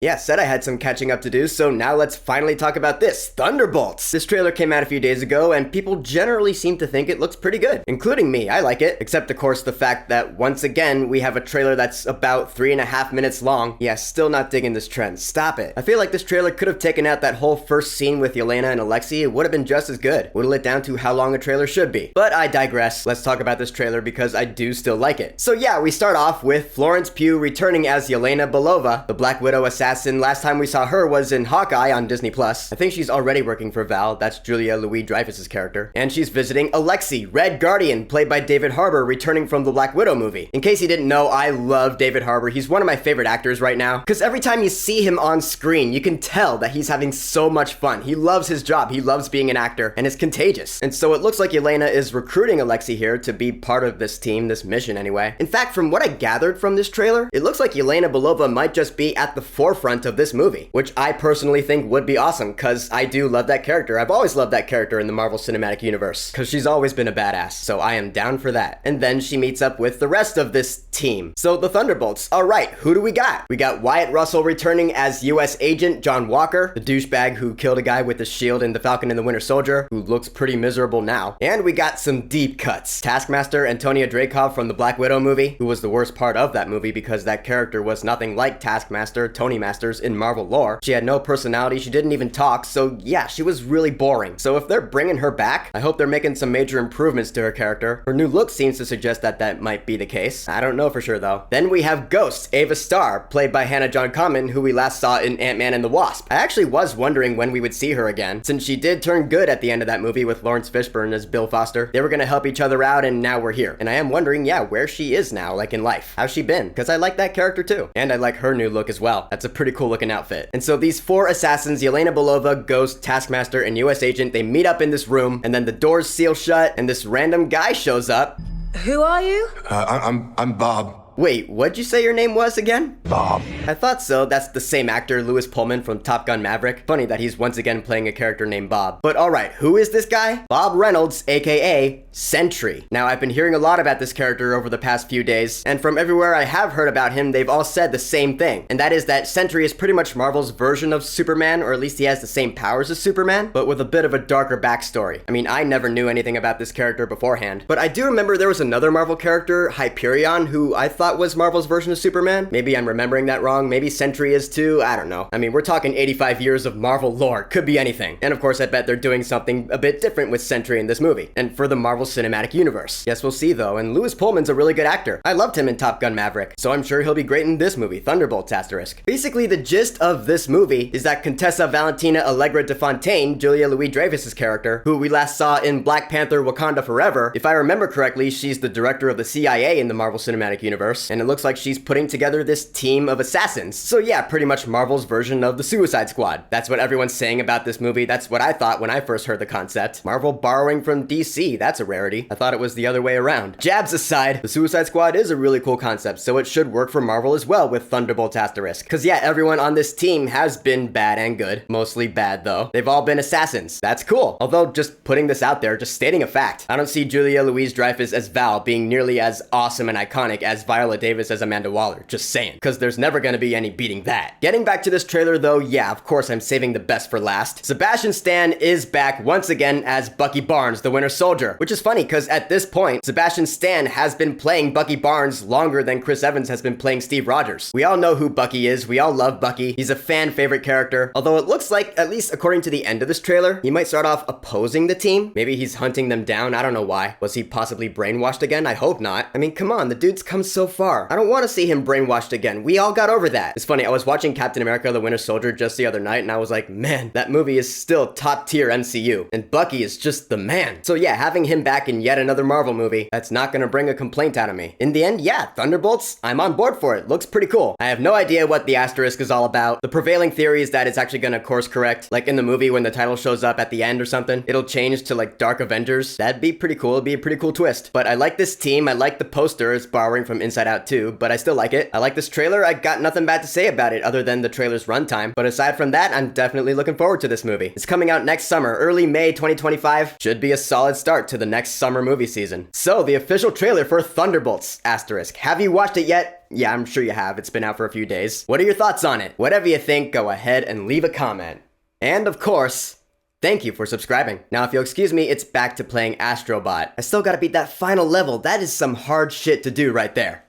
Yeah, said I had some catching up to do, so now let's finally talk about this, Thunderbolts! This trailer came out a few days ago, and people generally seem to think it looks pretty good, including me. I like it, except of course the fact that once again, we have a trailer that's about 3.5 minutes long. Yeah, still not digging this trend. Stop it. I feel like this trailer could have taken out that whole first scene with Yelena and Alexei. It would have been just as good. Whittle it down to how long a trailer should be. But I digress. Let's talk about this trailer because I do still like it. So yeah, we start off with Florence Pugh returning as Yelena Belova, the Black Widow assassin. Last time we saw her was in Hawkeye on Disney+. I think she's already working for Val. That's Julia Louis-Dreyfus' character. And she's visiting Alexei, Red Guardian, played by David Harbour, returning from the Black Widow movie. In case you didn't know, I love David Harbour. He's one of my favorite actors right now. Because every time you see him on screen, you can tell that he's having so much fun. He loves his job. He loves being an actor. And it's contagious. And so it looks like Yelena is recruiting Alexei here to be part of this team, this mission anyway. In fact, from what I gathered from this trailer, it looks like Yelena Belova might just be at the forefront of this movie, which I personally think would be awesome, because I do love that character. I've always loved that character in the Marvel Cinematic Universe, because she's always been a badass, so I am down for that. And then she meets up with the rest of this team. So the Thunderbolts. Alright, who do we got? We got Wyatt Russell returning as US Agent John Walker, the douchebag who killed a guy with a shield in The Falcon and the Winter Soldier, who looks pretty miserable now. And we got some deep cuts. Taskmaster Antonia Dreykov from the Black Widow movie, who was the worst part of that movie because that character was nothing like Taskmaster, Tony Masters in Marvel lore. She had no personality, she didn't even talk, so yeah, she was really boring. So if they're bringing her back, I hope they're making some major improvements to her character. Her new look seems to suggest that that might be the case. I don't know for sure though. Then we have Ghost, Ava Starr, played by Hannah John Kamen, who we last saw in Ant-Man and the Wasp. I actually was wondering when we would see her again, since she did turn good at the end of that movie with Lawrence Fishburne as Bill Foster. They were gonna help each other out, and now we're here. And I am wondering, yeah, where she is now, like in life. How's she been? Because I like that character too. And I like her new look as well. That's a pretty cool looking outfit. And so these four assassins, Yelena Belova, Ghost, Taskmaster, and US Agent, they meet up in this room, and then the doors seal shut, and this random guy shows up. Who are you? I'm Bob. Wait, what'd you say your name was again? Bob. I thought so. That's the same actor, Lewis Pullman from Top Gun Maverick. Funny that he's once again playing a character named Bob. But alright, who is this guy? Bob Reynolds, aka Sentry. Now, I've been hearing a lot about this character over the past few days, and from everywhere I have heard about him, they've all said the same thing. And that is that Sentry is pretty much Marvel's version of Superman, or at least he has the same powers as Superman, but with a bit of a darker backstory. I mean, I never knew anything about this character beforehand, but I do remember there was another Marvel character, Hyperion, who I thought was Marvel's version of Superman. Maybe I'm remembering that wrong. Maybe Sentry is too. I don't know. I mean, we're talking 85 years of Marvel lore. Could be anything. And of course, I bet they're doing something a bit different with Sentry in this movie, and for the Marvel Cinematic Universe. Yes, we'll see though, and Lewis Pullman's a really good actor. I loved him in Top Gun Maverick, so I'm sure he'll be great in this movie, Thunderbolts **. Basically, the gist of this movie is that Contessa Valentina Allegra de Fontaine, Julia Louis-Dreyfus' character, who we last saw in Black Panther Wakanda Forever, if I remember correctly, she's the director of the CIA in the Marvel Cinematic Universe, and it looks like she's putting together this team of assassins. So yeah, pretty much Marvel's version of the Suicide Squad. That's what everyone's saying about this movie. That's what I thought when I first heard the concept. Marvel borrowing from DC, that's a rarity. I thought it was the other way around. Jabs aside, the Suicide Squad is a really cool concept, so it should work for Marvel as well with Thunderbolts **. Cause yeah, everyone on this team has been bad and good. Mostly bad though. They've all been assassins. That's cool. Although just putting this out there, just stating a fact. I don't see Julia Louis-Dreyfus as Val being nearly as awesome and iconic as Viola Davis as Amanda Waller. Just saying. Cause there's never gonna be any beating that. Getting back to this trailer though, yeah, of course I'm saving the best for last. Sebastian Stan is back once again as Bucky Barnes, the Winter Soldier. Which is funny cause at this point, Sebastian Stan has been playing Bucky Barnes longer than Chris Evans has been playing Steve Rogers. We all know who Bucky is. We all love Bucky. He's a fan favorite character. Although it looks like, at least according to the end of this trailer, he might start off opposing the team. Maybe he's hunting them down. I don't know why. Was he possibly brainwashed again? I hope not. I mean, come on, the dude's come so far. I don't want to see him brainwashed again. We all got over that. It's funny, I was watching Captain America the Winter Soldier just the other night, and I was like, man, that movie is still top tier MCU. And Bucky is just the man. So yeah, having him back in yet another Marvel movie, that's not gonna bring a complaint out of me. In the end, yeah, Thunderbolts, I'm on board for it. Looks pretty cool. I have no idea what the asterisk is all about. The prevailing theory is that it's actually gonna course correct. Like in the movie when the title shows up at the end or something, it'll change to like Dark Avengers. That'd be pretty cool. It'd be a pretty cool twist. But I like this team. I like the poster. It's borrowing from Inside Out 2, but I still like it. I like this trailer. I got nothing bad to say about it other than the trailer's runtime. But aside from that, I'm definitely looking forward to this movie. It's coming out next summer, early May 2025. Should be a solid start to the next summer movie season. So the official trailer for Thunderbolts **. Have you watched it yet? Yeah, I'm sure you have. It's been out for a few days. What are your thoughts on it? Whatever you think, go ahead and leave a comment. And of course, thank you for subscribing. Now, if you'll excuse me, it's back to playing Astrobot. I still gotta beat that final level. That is some hard shit to do right there.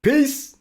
Peace!